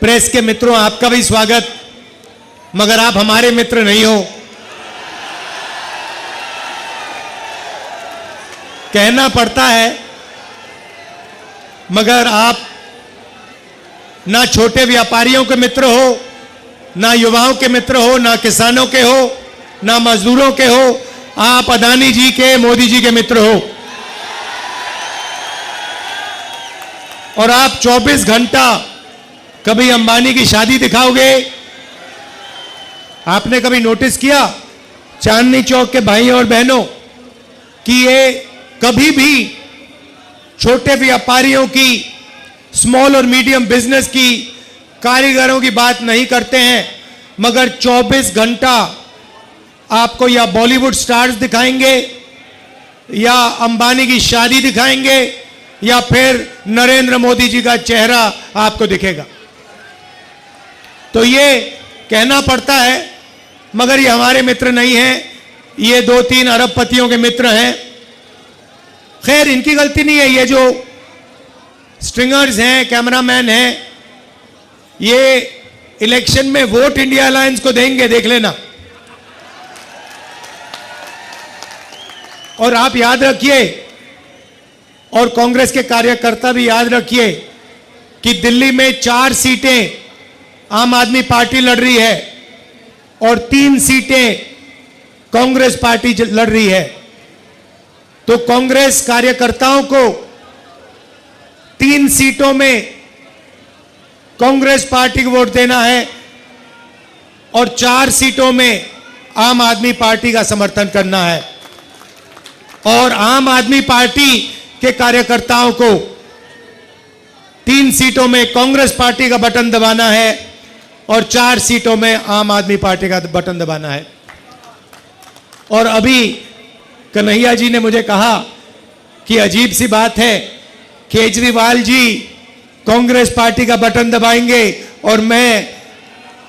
Press के मित्रों, आपका भी स्वागत। मगर आप हमारे मित्र नहीं हो। कहना पड़ता है, मगर आप ना छोटे व्यापारियों के मित्र हो, ना युवाओं के मित्र हो, ना किसानों के हो, ना मजदूरों के हो। आप अदानी जी के, मोदी जी के मित्र हो। और आप 24 घंटा कभी अंबानी की शादी दिखाओगे? आपने कभी नोटिस किया चांदनी चौक के भाइयों और बहनों कि ये कभी भी छोटे व्यापारियों की, स्मॉल और मीडियम बिजनेस की, कारीगरों की बात नहीं करते हैं, मगर 24 घंटा आपको या बॉलीवुड स्टार्स दिखाएंगे, या अंबानी की शादी दिखाएंगे, या फिर नरेंद्र मोदी जी का चेहरा आपको दिखेगा। तो ये कहना पड़ता है, मगर ये हमारे मित्र नहीं हैं। ये 2-3 अरबपतियों के मित्र हैं। खैर, इनकी गलती नहीं है। ये जो स्ट्रिंगर्स हैं, कैमरामैन हैं, ये इलेक्शन में वोट इंडिया अलायंस को देंगे, देख लेना। और आप याद रखिए, और कांग्रेस के कार्यकर्ता भी याद रखिए, कि दिल्ली में 4 सीटें आम आदमी पार्टी लड़ रही है और 3 सीटें कांग्रेस पार्टी लड़ रही है। तो कांग्रेस कार्यकर्ताओं को 3 सीटों में कांग्रेस पार्टी को वोट देना है और 4 सीटों में आम आदमी पार्टी का समर्थन करना है। और आम आदमी पार्टी के कार्यकर्ताओं को 3 सीटों में कांग्रेस पार्टी का बटन दबाना है और 4 सीटों में आम आदमी पार्टी का बटन दबाना है। और अभी कन्हैया जी ने मुझे कहा कि अजीब सी बात है, केजरीवाल जी कांग्रेस पार्टी का बटन दबाएंगे और मैं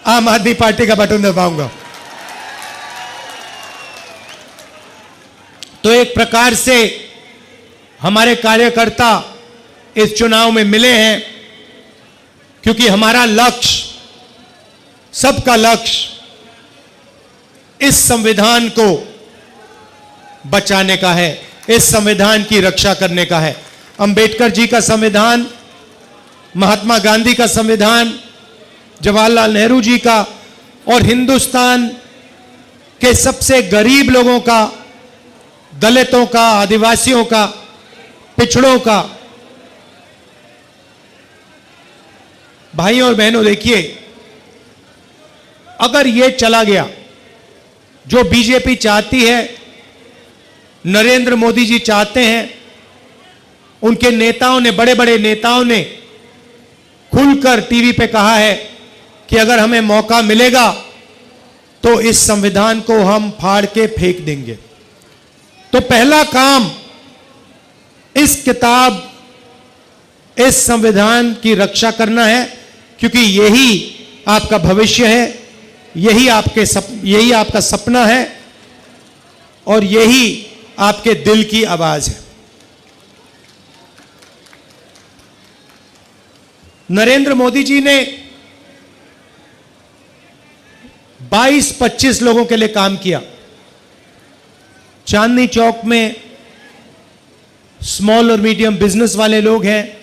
आम आदमी पार्टी का बटन दबाऊंगा। तो एक प्रकार से हमारे कार्यकर्ता इस चुनाव में मिले हैं, क्योंकि हमारा लक्ष्य, सबका लक्ष्य इस संविधान को बचाने का है, इस संविधान की रक्षा करने का है। अंबेडकर जी का संविधान, महात्मा गांधी का संविधान, जवाहरलाल नेहरू जी का, और हिंदुस्तान के सबसे गरीब लोगों का, दलितों का, आदिवासियों का, पिछड़ों का। भाइयों और बहनों, देखिए, अगर ये चला गया जो बीजेपी चाहती है, नरेंद्र मोदी जी चाहते हैं, उनके नेताओं ने, बड़े बड़े नेताओं ने खुलकर टीवी पे कहा है कि अगर हमें मौका मिलेगा तो इस संविधान को हम फाड़ के फेंक देंगे। तो पहला काम इस किताब, इस संविधान की रक्षा करना है, क्योंकि यही आपका भविष्य है, यही आपका सपना है और यही आपके दिल की आवाज है। नरेंद्र मोदी जी ने 22-25 लोगों के लिए काम किया। चांदनी चौक में स्मॉल और मीडियम बिजनेस वाले लोग हैं,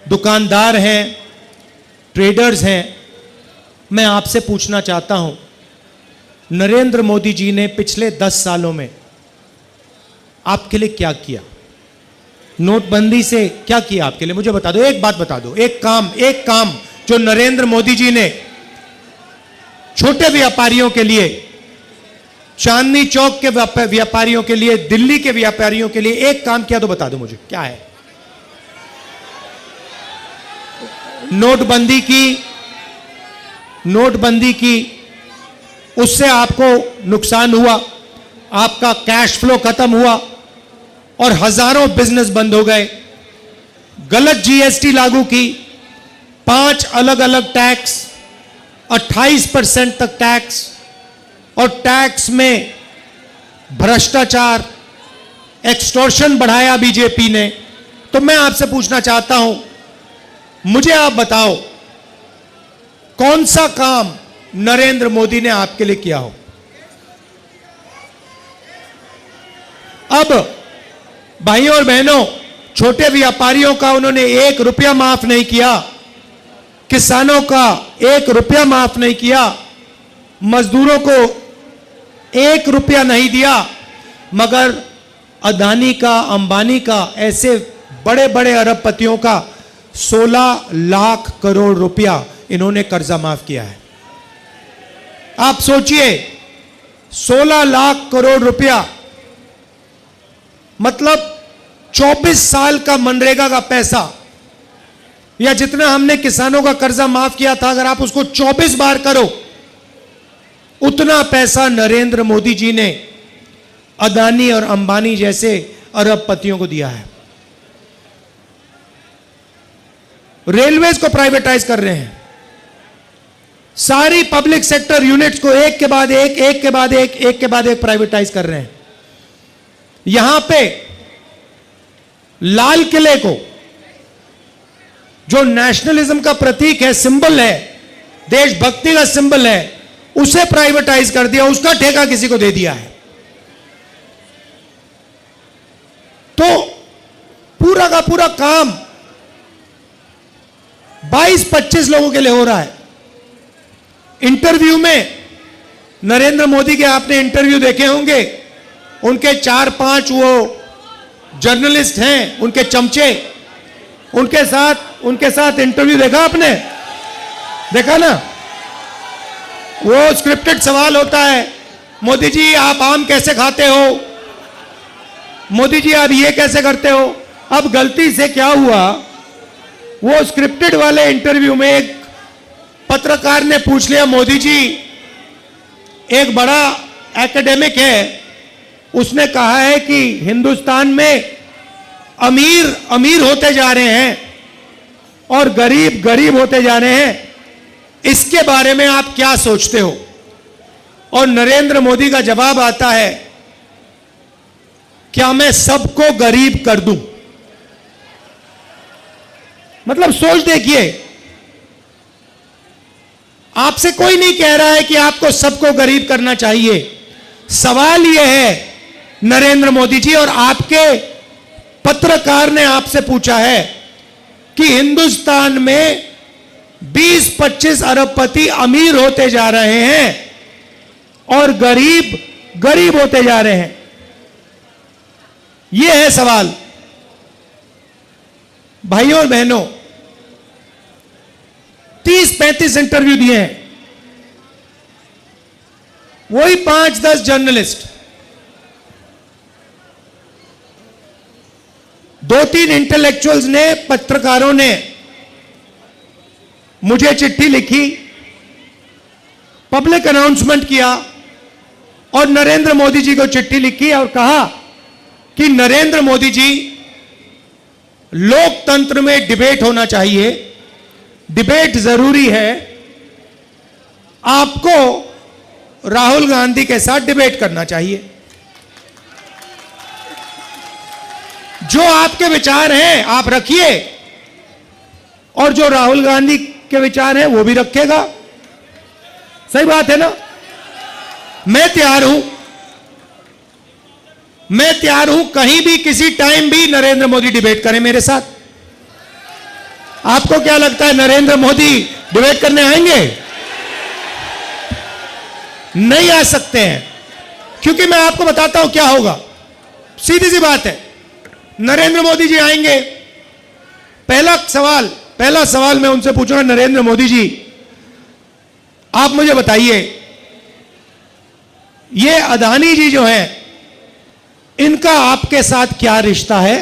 दुकानदार हैं, ट्रेडर्स हैं। मैं आपसे पूछना चाहता हूं, नरेंद्र मोदी जी ने पिछले 10 सालों में आपके लिए क्या किया? नोटबंदी से क्या किया आपके लिए? मुझे बता दो, एक बात बता दो, एक काम जो नरेंद्र मोदी जी ने छोटे व्यापारियों के लिए, चांदनी चौक के व्यापारियों के लिए, दिल्ली के व्यापारियों के लिए एक काम किया तो बता दो मुझे, क्या है? नोटबंदी की उससे आपको नुकसान हुआ, आपका कैश फ्लो खत्म हुआ और हजारों बिजनेस बंद हो गए। गलत जीएसटी लागू की, 5 अलग अलग टैक्स, 28% तक टैक्स, और टैक्स में भ्रष्टाचार, एक्सटॉर्शन बढ़ाया बीजेपी ने। तो मैं आपसे पूछना चाहता हूं मुझे आप बताओ कौन सा काम नरेंद्र मोदी ने आपके लिए किया हो। अब भाइयों और बहनों, छोटे व्यापारियों का उन्होंने 1 रुपया माफ नहीं किया, किसानों का 1 रुपया माफ नहीं किया, मजदूरों को 1 रुपया नहीं दिया, मगर अदानी का, अंबानी का, ऐसे बड़े बड़े अरबपतियों का 16 लाख करोड़ रुपया इन्होंने कर्जा माफ किया है। आप सोचिए, 16 लाख करोड़ रुपया मतलब 24 साल का मनरेगा का पैसा, या जितना हमने किसानों का कर्जा माफ किया था, अगर आप उसको 24 बार करो, उतना पैसा नरेंद्र मोदी जी ने अदानी और अंबानी जैसे अरबपतियों को दिया है। रेलवेज को प्राइवेटाइज कर रहे हैं, सारी पब्लिक सेक्टर यूनिट्स को एक के बाद एक, एक के बाद एक, एक के बाद एक प्राइवेटाइज कर रहे हैं। यहां पे लाल किले को, जो नेशनलिज्म का प्रतीक है, सिंबल है, देशभक्ति का सिंबल है, उसे प्राइवेटाइज कर दिया, उसका ठेका किसी को दे दिया है। तो पूरा का पूरा काम 22-25 लोगों के लिए हो रहा है। इंटरव्यू में नरेंद्र मोदी के आपने इंटरव्यू देखे होंगे, उनके 4-5 वो जर्नलिस्ट हैं, उनके चमचे, उनके साथ इंटरव्यू देखा आपने? देखा ना? वो स्क्रिप्टेड सवाल होता है, मोदी जी आप आम कैसे खाते हो, मोदी जी आप ये कैसे करते हो। अब गलती से क्या हुआ, वो स्क्रिप्टेड वाले इंटरव्यू में एक पत्रकार ने पूछ लिया, मोदी जी एक बड़ा एकेडमिक है, उसने कहा है कि हिंदुस्तान में अमीर अमीर होते जा रहे हैं और गरीब गरीब होते जा रहे हैं, इसके बारे में आप क्या सोचते हो। और नरेंद्र मोदी का जवाब आता है, क्या मैं सबको गरीब कर दूं। मतलब सोच देखिए, आपसे कोई नहीं कह रहा है कि आपको सबको गरीब करना चाहिए। सवाल यह है, नरेंद्र मोदी जी और आपके पत्रकार ने आपसे पूछा है कि हिंदुस्तान में 20-25 अरबपति अमीर होते जा रहे हैं और गरीब गरीब होते जा रहे हैं। यह है सवाल। भाइयों और बहनों, 30-35 इंटरव्यू दिए हैं, वही 5-10 जर्नलिस्ट, 2-3 इंटेलेक्चुअल्स ने, पत्रकारों ने मुझे चिट्ठी लिखी, पब्लिक अनाउंसमेंट किया और नरेंद्र मोदी जी को चिट्ठी लिखी और कहा कि नरेंद्र मोदी जी, लोकतंत्र में डिबेट होना चाहिए, डिबेट जरूरी है, आपको राहुल गांधी के साथ डिबेट करना चाहिए। जो आपके विचार हैं आप रखिए और जो राहुल गांधी के विचार हैं वो भी रखेगा। सही बात है ना? मैं तैयार हूं कहीं भी किसी टाइम भी नरेंद्र मोदी डिबेट करें मेरे साथ। आपको क्या लगता है नरेंद्र मोदी डिबेट करने आएंगे? नहीं आ सकते हैं, क्योंकि मैं आपको बताता हूं क्या होगा। सीधी सी बात है, नरेंद्र मोदी जी आएंगे, पहला सवाल मैं उनसे पूछूंगा, नरेंद्र मोदी जी आप मुझे बताइए, ये अदानी जी जो हैं, इनका आपके साथ क्या रिश्ता है?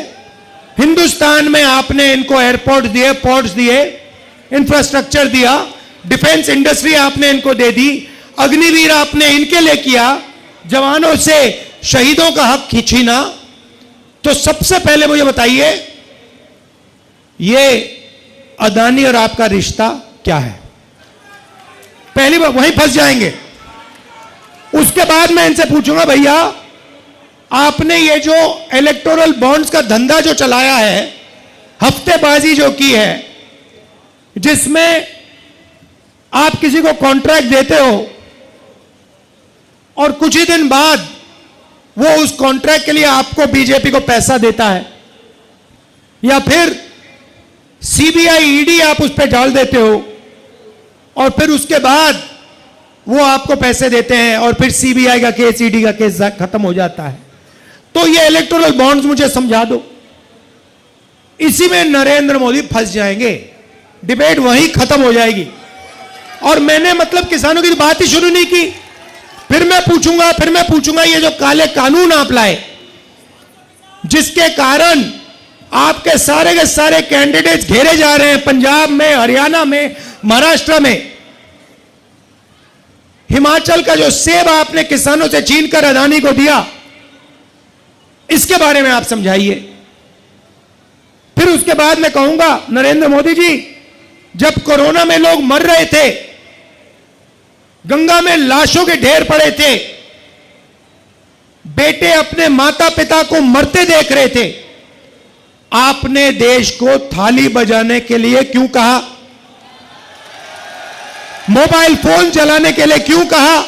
हिंदुस्तान में आपने इनको एयरपोर्ट दिए, पोर्ट्स दिए, इंफ्रास्ट्रक्चर दिया, डिफेंस इंडस्ट्री आपने इनको दे दी, अग्निवीर आपने इनके लिए किया, जवानों से शहीदों का हक खींचना। तो सबसे पहले मुझे बताइए, ये अदानी और आपका रिश्ता क्या है? पहली बार वहीं फंस जाएंगे। उसके बाद मैं इनसे पूछूंगा, भैया आपने ये जो इलेक्टोरल बॉन्ड्स का धंधा जो चलाया है, हफ्तेबाजी जो की है, जिसमें आप किसी को कॉन्ट्रैक्ट देते हो और कुछ ही दिन बाद वो उस कॉन्ट्रैक्ट के लिए आपको बीजेपी को पैसा देता है, या फिर सीबीआई ईडी आप उस पर डाल देते हो और फिर उसके बाद वो आपको पैसे देते हैं और फिर सीबीआई का केस, ईडी का केस खत्म हो जाता है। तो ये इलेक्टोरल बॉन्ड्स मुझे समझा दो। इसी में नरेंद्र मोदी फंस जाएंगे, डिबेट वहीं खत्म हो जाएगी। और मैंने मतलब किसानों की बात ही शुरू नहीं की। फिर मैं पूछूंगा ये जो काले कानून आप लाए, जिसके कारण आपके सारे के सारे कैंडिडेट्स घेरे जा रहे हैं, पंजाब में, हरियाणा में, महाराष्ट्र में। हिमाचल का जो सेब आपने किसानों से छीनकर अदानी को दिया, इसके बारे में आप समझाइए। फिर उसके बाद मैं कहूंगा, नरेंद्र मोदी जी, जब कोरोना में लोग मर रहे थे, गंगा में लाशों के ढेर पड़े थे, बेटे अपने माता पिता को मरते देख रहे थे, आपने देश को थाली बजाने के लिए क्यों कहा? मोबाइल फोन चलाने के लिए क्यों कहा?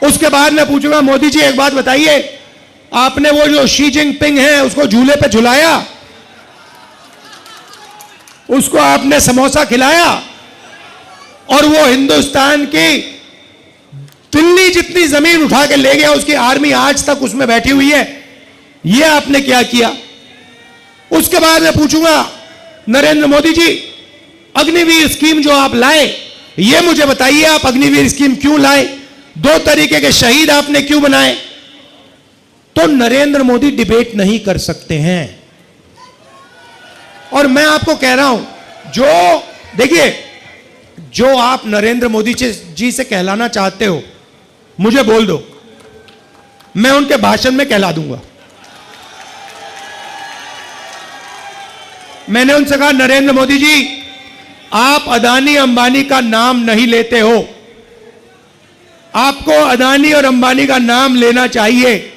उसके बाद मैं पूछूंगा, मोदी जी एक बात बताइए, आपने वो जो शी जिनपिंग है उसको झूले पे झुलाया, उसको आपने समोसा खिलाया, और वो हिंदुस्तान की दिल्ली जितनी जमीन उठा के ले गया, उसकी आर्मी आज तक उसमें बैठी हुई है, ये आपने क्या किया? उसके बाद मैं पूछूंगा, नरेंद्र मोदी जी, अग्निवीर स्कीम जो आप लाए, ये मुझे बताइए, आप अग्निवीर स्कीम क्यों लाए? 2 तरीके के शहीद आपने क्यों बनाए? तो नरेंद्र मोदी डिबेट नहीं कर सकते हैं। और मैं आपको कह रहा हूं, जो देखिए, जो आप नरेंद्र मोदी जी से कहलाना चाहते हो, मुझे बोल दो, मैं उनके भाषण में कहला दूंगा। मैंने उनसे कहा, नरेंद्र मोदी जी, आप अदानी अंबानी का नाम नहीं लेते हो, आपको अदानी और अंबानी का नाम लेना चाहिए।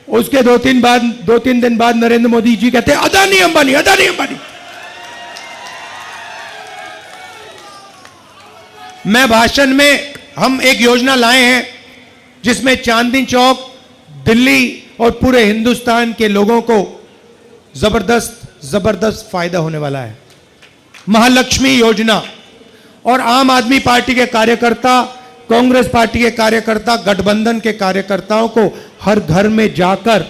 उसके 2-3 दिन बाद नरेंद्र मोदी जी कहते हैं, अदानी अंबानी, अदानी अंबानी। मैं भाषण में, हम एक योजना लाए हैं जिसमें चांदनी चौक, दिल्ली और पूरे हिंदुस्तान के लोगों को जबरदस्त फायदा होने वाला है। महालक्ष्मी योजना। और आम आदमी पार्टी के कार्यकर्ता, कांग्रेस पार्टी के कार्यकर्ता, गठबंधन के कार्यकर्ताओं को हर घर में जाकर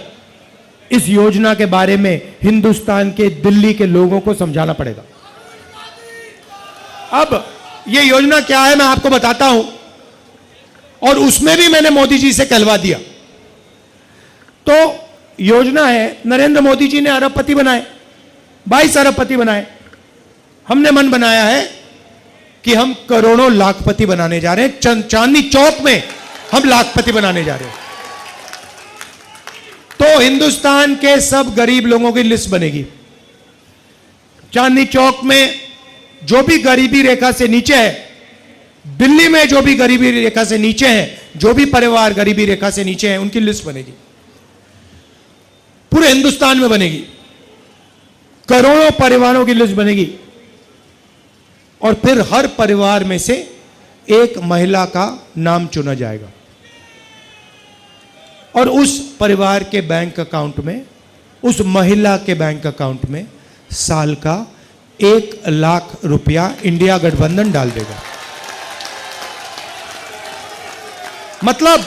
इस योजना के बारे में हिंदुस्तान के, दिल्ली के लोगों को समझाना पड़ेगा। अब ये योजना क्या है मैं आपको बताता हूं, और उसमें भी मैंने मोदी जी से कहलवा दिया। तो योजना है, नरेंद्र मोदी जी ने अरबपति बनाए, 22 अरबपति बनाए। हमने मन बनाया है कि हम करोड़ों लाखपति बनाने जा रहे हैं। चांदनी चौक में हम लाखपति बनाने जा रहे हैं। तो हिंदुस्तान के सब गरीब लोगों की लिस्ट बनेगी। चांदनी चौक में जो भी गरीबी रेखा से नीचे है, दिल्ली में जो भी गरीबी रेखा से नीचे है, जो भी परिवार गरीबी रेखा से नीचे है, उनकी लिस्ट बनेगी। पूरे हिंदुस्तान में बनेगी, करोड़ों परिवारों की लिस्ट बनेगी। और फिर हर परिवार में से एक महिला का नाम चुना जाएगा, और उस परिवार के बैंक अकाउंट में, उस महिला के बैंक अकाउंट में साल का 1 लाख रुपया इंडिया गठबंधन डाल देगा। मतलब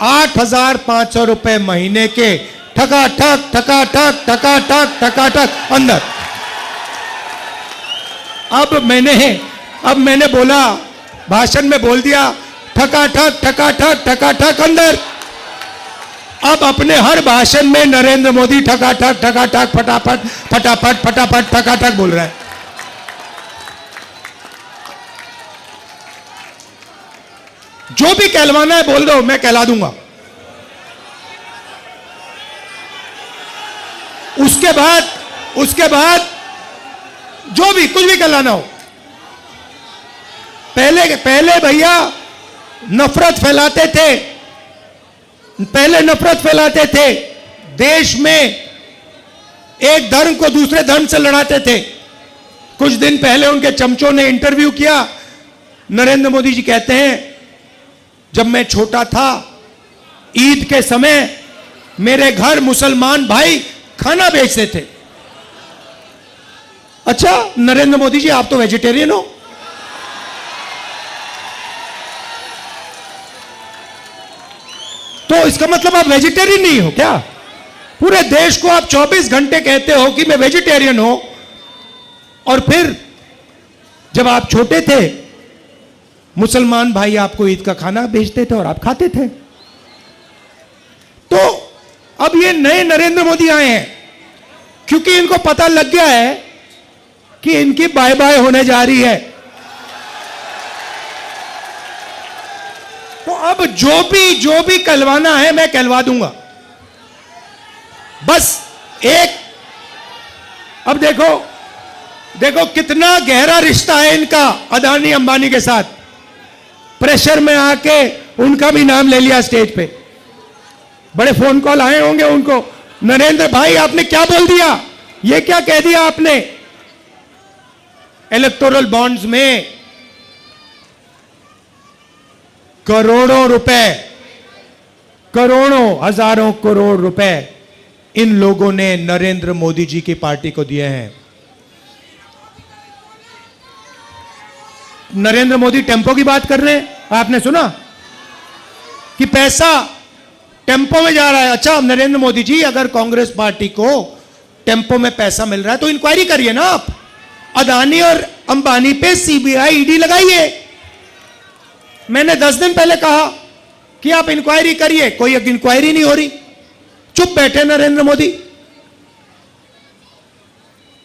8,500 रुपए महीने के ठकाठक ठकाठक ठकाठक ठकाठक अंदर। अब मैंने बोला, भाषण में बोल दिया, ठकाठक ठकाठक ठकाठक अंदर। अब अपने हर भाषण में नरेंद्र मोदी ठकाठक ठकाठक फटाफट फटाफट फटाफट ठकाठक बोल रहा है। जो भी कहलवाना है बोल दो, मैं कहला दूंगा। उसके बाद जो भी कुछ भी कहलाना हो, पहले भैया नफरत फैलाते थे, देश में एक धर्म को दूसरे धर्म से लड़ाते थे, कुछ दिन पहले उनके चमचों ने इंटरव्यू किया। नरेंद्र मोदी जी कहते हैं, जब मैं छोटा था ईद के समय मेरे घर मुसलमान भाई खाना बेचते थे। अच्छा नरेंद्र मोदी जी, आप तो वेजिटेरियन हो। तो इसका मतलब आप वेजिटेरियन नहीं हो क्या? पूरे देश को आप 24 घंटे कहते हो कि मैं वेजिटेरियन हूं, और फिर जब आप छोटे थे मुसलमान भाई आपको ईद का खाना भेजते थे और आप खाते थे। तो अब ये नए नरेंद्र मोदी आए हैं क्योंकि इनको पता लग गया है कि इनकी बाय बाय होने जा रही है। तो अब जो भी कहलवाना है मैं कहलवा दूंगा। बस एक, अब देखो कितना गहरा रिश्ता है इनका अदानी अंबानी के साथ। प्रेशर में आके उनका भी नाम ले लिया स्टेज पे। बड़े फोन कॉल आए होंगे उनको, नरेंद्र भाई आपने क्या बोल दिया, ये क्या कह दिया आपने। इलेक्टोरल बॉन्ड्स में करोड़ों रुपए, करोड़ों हजारों करोड़ रुपए इन लोगों ने नरेंद्र मोदी जी की पार्टी को दिए हैं। नरेंद्र मोदी टेम्पो की बात कर रहे हैं, आपने सुना कि पैसा टेम्पो में जा रहा है। अच्छा नरेंद्र मोदी जी, अगर कांग्रेस पार्टी को टेम्पो में पैसा मिल रहा है तो इंक्वायरी करिए ना आप। अदानी और अंबानी पे सीबीआई ईडी लगाइए। मैंने 10 दिन पहले कहा कि आप इंक्वायरी करिए, कोई इंक्वायरी नहीं हो रही, चुप बैठे नरेंद्र मोदी।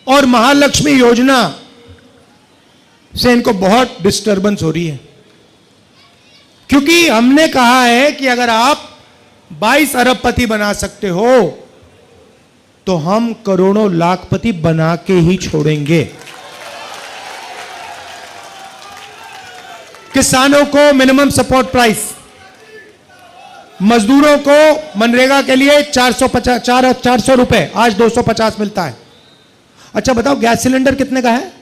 और महालक्ष्मी योजना से इनको बहुत डिस्टर्बेंस हो रही है, क्योंकि हमने कहा है कि अगर आप 22 अरबपति बना सकते हो तो हम करोड़ों लाखपति बना के ही छोड़ेंगे। किसानों को मिनिमम सपोर्ट प्राइस, मजदूरों को मनरेगा के लिए 400 रुपए, आज 250 मिलता है। अच्छा बताओ गैस सिलेंडर कितने का है?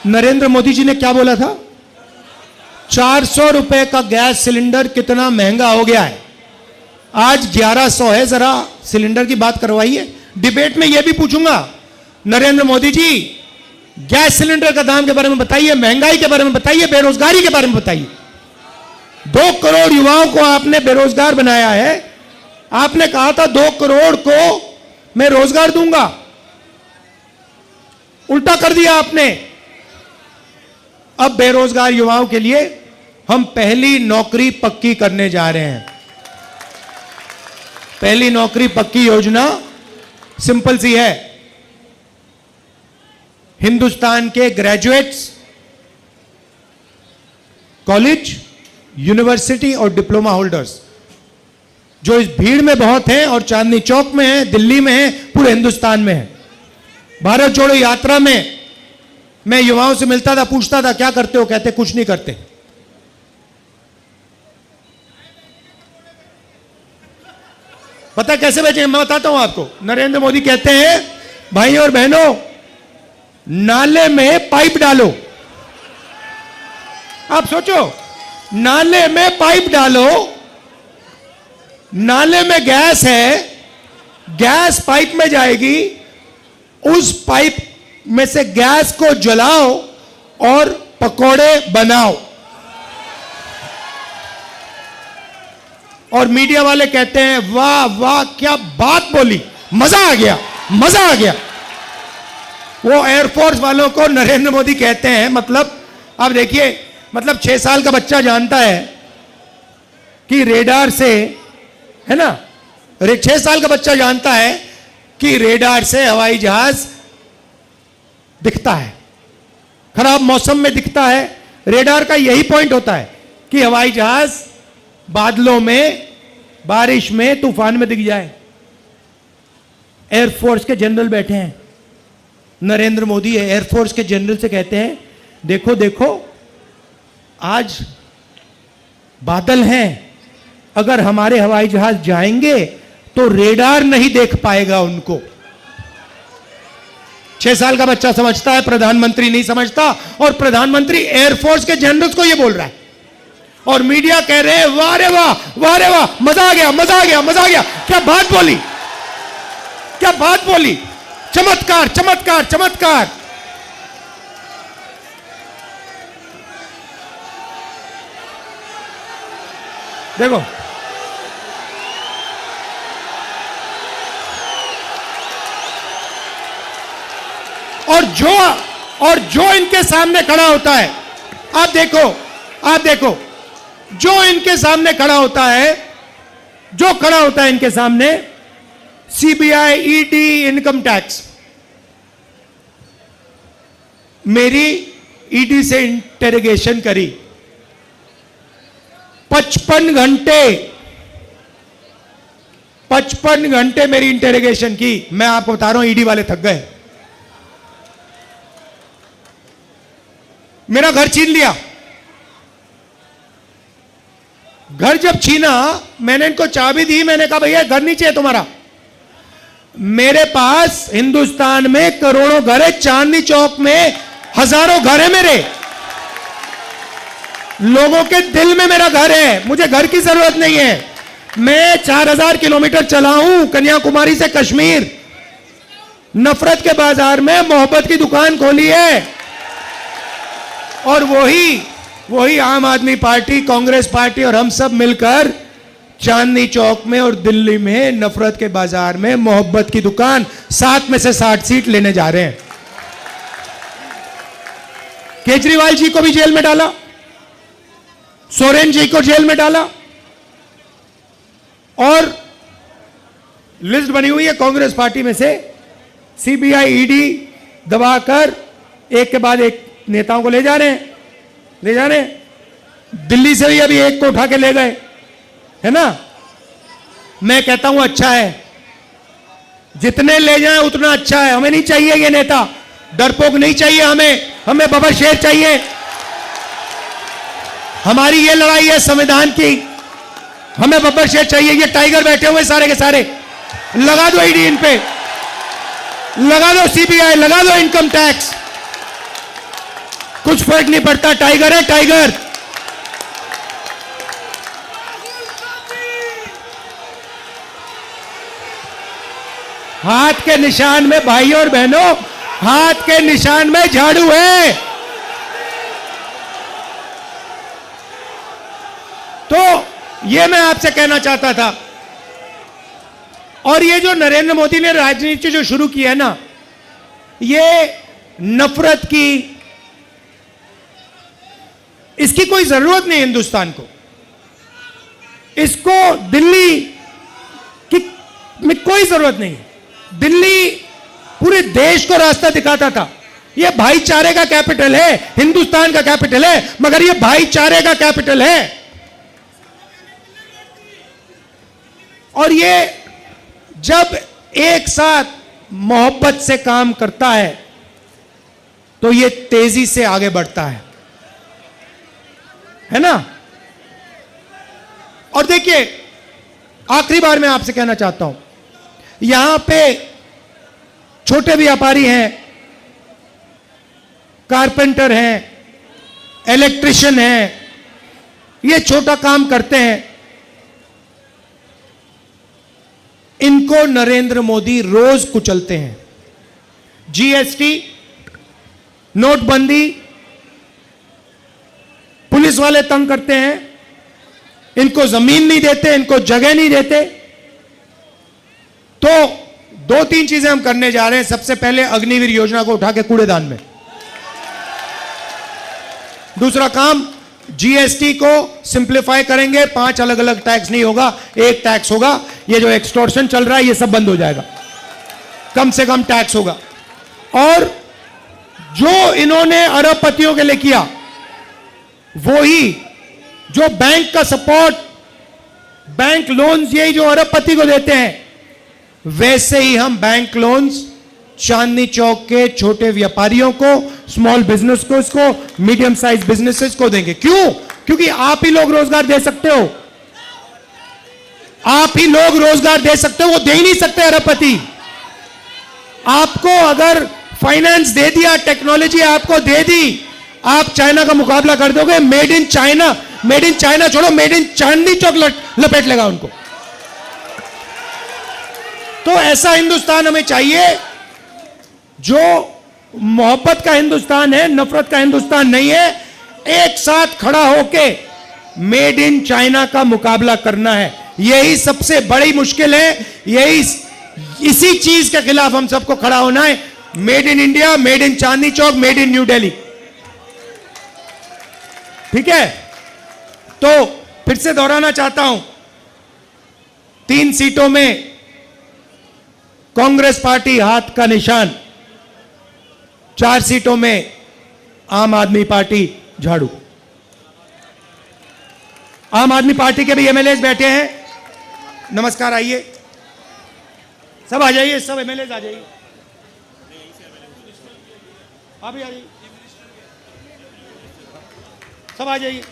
नरेंद्र मोदी जी ने क्या बोला था? 400 रुपए का गैस सिलेंडर कितना महंगा हो गया है, आज 1100 है। जरा सिलेंडर की बात करवाइए। डिबेट में यह भी पूछूंगा, नरेंद्र मोदी जी गैस सिलेंडर का दाम के बारे में बताइए, महंगाई के बारे में बताइए, बेरोजगारी के बारे में बताइए। 2 करोड़ युवाओं को आपने बेरोजगार बनाया है। आपने कहा था 2 करोड़ को मैं रोजगार दूंगा, उल्टा कर दिया आपने। अब बेरोजगार युवाओं के लिए हम पहली नौकरी पक्की करने जा रहे हैं। पहली नौकरी पक्की योजना सिंपल सी है। हिंदुस्तान के ग्रेजुएट्स, कॉलेज, यूनिवर्सिटी और डिप्लोमा होल्डर्स जो इस भीड़ में बहुत हैं और चांदनी चौक में हैं, दिल्ली में हैं, पूरे हिंदुस्तान में हैं। भारत जोड़ो यात्रा में मैं युवाओं से मिलता था, पूछता था क्या करते हो, कहते कुछ नहीं करते। पता कैसे बेचे, मैं बताता हूं आपको। नरेंद्र मोदी कहते हैं भाई और बहनों नाले में पाइप डालो। आप सोचो, नाले में पाइप डालो, नाले में गैस है, गैस पाइप में जाएगी, उस पाइप में से गैस को जलाओ और पकोड़े बनाओ। और मीडिया वाले कहते हैं वाह वाह क्या बात बोली, मजा आ गया, मजा आ गया। वो एयरफोर्स वालों को नरेंद्र मोदी कहते हैं, मतलब आप देखिए, मतलब 6 साल का बच्चा जानता है कि रेडार से, है ना, 6 साल का बच्चा जानता है कि रेडार से हवाई जहाज दिखता है, खराब मौसम में दिखता है। रेडार का यही पॉइंट होता है कि हवाई जहाज बादलों में, बारिश में, तूफान में दिख जाए। एयरफोर्स के जनरल बैठे हैं, नरेंद्र मोदी एयरफोर्स के जनरल से कहते हैं देखो देखो आज बादल हैं, अगर हमारे हवाई जहाज जाएंगे तो रेडार नहीं देख पाएगा उनको। 6 साल का बच्चा समझता है, प्रधानमंत्री नहीं समझता। और प्रधानमंत्री एयरफोर्स के जनरल्स को यह बोल रहा है और मीडिया कह रहे हैं वाह रे वाह, वाह रे वाह, मजा आ गया, मजा आ गया, मजा आ गया। क्या बात बोली, क्या बात बोली, चमत्कार चमत्कार चमत्कार। देखो और जो इनके सामने खड़ा होता है, आप देखो जो इनके सामने खड़ा होता है, जो खड़ा होता है इनके सामने, सीबीआई, ईडी, इनकम टैक्स। मेरी ईडी से इंटेरोगेशन करी 55 घंटे मेरी इंटेरोगेशन की। मैं आपको बता रहा हूं, ईडी वाले थक गए। मेरा घर छीन लिया। घर जब छीना, मैंने इनको चाबी दी, मैंने कहा भैया घर नहीं चाहिए तुम्हारा। मेरे पास हिंदुस्तान में करोड़ों घर है, चांदनी चौक में हजारों घर है मेरे। लोगों के दिल में मेरा घर है, मुझे घर की जरूरत नहीं है। मैं 4000 किलोमीटर चला हूं कन्याकुमारी से कश्मीर, नफरत के बाजार में मोहब्बत की दुकान खोली है। और वही आम आदमी पार्टी, कांग्रेस पार्टी और हम सब मिलकर चांदनी चौक में और दिल्ली में नफरत के बाजार में मोहब्बत की दुकान 7 में से 60 सीट लेने जा रहे हैं। केजरीवाल जी को भी जेल में डाला, सोरेन जी को जेल में डाला, और लिस्ट बनी हुई है कांग्रेस पार्टी में से सीबीआई, ईडी दबाकर एक के बाद एक नेताओं को ले जा रहे हैं। दिल्ली से भी अभी एक को उठा के ले गए, है ना। मैं कहता हूं अच्छा है, जितने ले जाएं उतना अच्छा है। हमें नहीं चाहिए ये नेता, डरपोक नहीं चाहिए हमें बबर शेर चाहिए। हमारी ये लड़ाई है संविधान की, हमें बब्बर शेर चाहिए। ये टाइगर बैठे हुए सारे के सारे, लगा दो ईडी इन पे, लगा दो सीबीआई, लगा दो इनकम टैक्स, कुछ फर्क नहीं पड़ता। टाइगर है टाइगर। हाथ के निशान में भाइयों और बहनों, हाथ के निशान में झाड़ू है। तो ये मैं आपसे कहना चाहता था। और ये जो नरेंद्र मोदी ने राजनीति जो शुरू की है ना, ये नफरत की, इसकी कोई जरूरत नहीं हिंदुस्तान को। इसको दिल्ली की में कोई जरूरत नहीं। दिल्ली पूरे देश को रास्ता दिखाता था। यह भाईचारे का कैपिटल है, हिंदुस्तान का कैपिटल है, मगर यह भाईचारे का कैपिटल है। और ये जब एक साथ मोहब्बत से काम करता है तो ये तेजी से आगे बढ़ता है ना। और देखिए, आखिरी बार मैं आपसे कहना चाहता हूं, यहां पे छोटे व्यापारी हैं, कारपेंटर हैं, इलेक्ट्रिशियन हैं, ये छोटा काम करते हैं। इनको नरेंद्र मोदी रोज कुचलते हैं। जीएसटी, नोटबंदी, पुलिस वाले तंग करते हैं, इनको जमीन नहीं देते, इनको जगह नहीं देते। तो 2-3 चीजें हम करने जा रहे हैं। सबसे पहले अग्निवीर योजना को उठा के कूड़ेदान में। दूसरा काम, जीएसटी को सिंप्लीफाई करेंगे। 5 अलग अलग टैक्स नहीं होगा, एक टैक्स होगा। ये जो एक्सटॉर्शन चल रहा है ये सब बंद हो जाएगा, कम से कम टैक्स होगा। और जो इन्होंने अरबपतियों के लिए किया, वही जो बैंक का सपोर्ट, बैंक लोन्स, यही जो अरबपति को देते हैं, वैसे ही हम बैंक लोन्स चांदनी चौक के छोटे व्यापारियों को, स्मॉल बिजनेस को, इसको मीडियम साइज बिजनेसेस को देंगे। क्यों? क्योंकि आप ही लोग रोजगार दे सकते हो, आप ही लोग रोजगार दे सकते हो। वो दे ही नहीं सकते अरबपति। आपको अगर फाइनेंस दे दिया, टेक्नोलॉजी आपको दे दी, आप चाइना का मुकाबला कर दोगे। मेड इन चाइना छोड़ो, मेड इन चांदनी चौक लपेट लेगा उनको। तो ऐसा हिंदुस्तान हमें चाहिए जो मोहब्बत का हिंदुस्तान है, नफरत का हिंदुस्तान नहीं है। एक साथ खड़ा होके मेड इन चाइना का मुकाबला करना है, यही सबसे बड़ी मुश्किल है। इसी चीज के खिलाफ हम सबको खड़ा होना है। Made in India, made in Chandni Chowk, made in new Delhi. ठीक है, तो फिर से दोहराना चाहता हूं, 3 सीटों में कांग्रेस पार्टी हाथ का निशान, 4 सीटों में आम आदमी पार्टी झाड़ू। आम आदमी पार्टी के भी एमएलए बैठे हैं, नमस्कार, आइए सब, आ जाइए, सब एमएलए आ जाइए, आप भी आ जाइए, सब आ जाइए।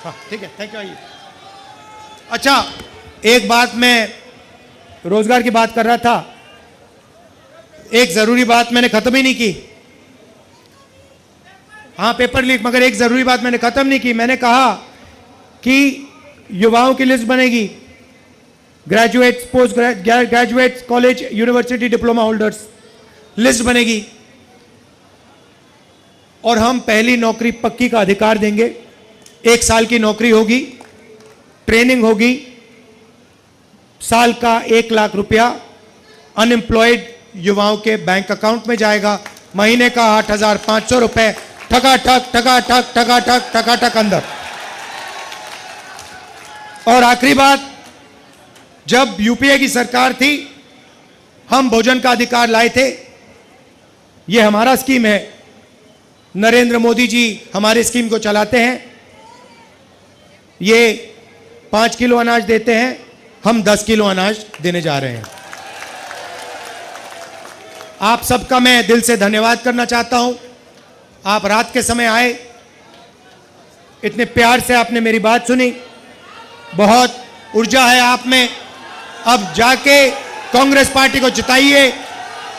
हाँ ठीक है, थैंक यू, आइए। अच्छा, एक बात, मैं रोजगार की बात कर रहा था, एक जरूरी बात मैंने खत्म ही नहीं की। हाँ, पेपर लीक, मगर एक जरूरी बात मैंने खत्म नहीं की। मैंने कहा कि युवाओं की लिस्ट बनेगी, graduates, post graduates, college, university diploma holders, list बनेगी और हम पहली नौकरी पक्की का अधिकार देंगे। 1 साल की नौकरी होगी, ट्रेनिंग होगी, साल का 1 लाख रुपया अनएम्प्लॉयड युवाओं के बैंक अकाउंट में जाएगा, महीने का 8,500 रुपए ठकाठक ठकाठक ठकाठक ठकाठक अंदर। और आखिरी बात, जब यूपीए की सरकार थी, हम भोजन का अधिकार लाए थे, यह हमारा स्कीम है, नरेंद्र मोदी जी हमारे स्कीम को चलाते हैं। ये 5 किलो अनाज देते हैं, हम 10 किलो अनाज देने जा रहे हैं। आप सबका मैं दिल से धन्यवाद करना चाहता हूं। आप रात के समय आए, इतने प्यार से आपने मेरी बात सुनी, बहुत ऊर्जा है आप में। अब जाके कांग्रेस पार्टी को जिताइए,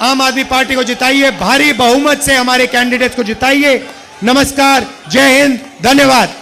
आम आदमी पार्टी को जिताइए, भारी बहुमत से हमारे कैंडिडेट्स को जिताइए। नमस्कार, जय हिंद, धन्यवाद।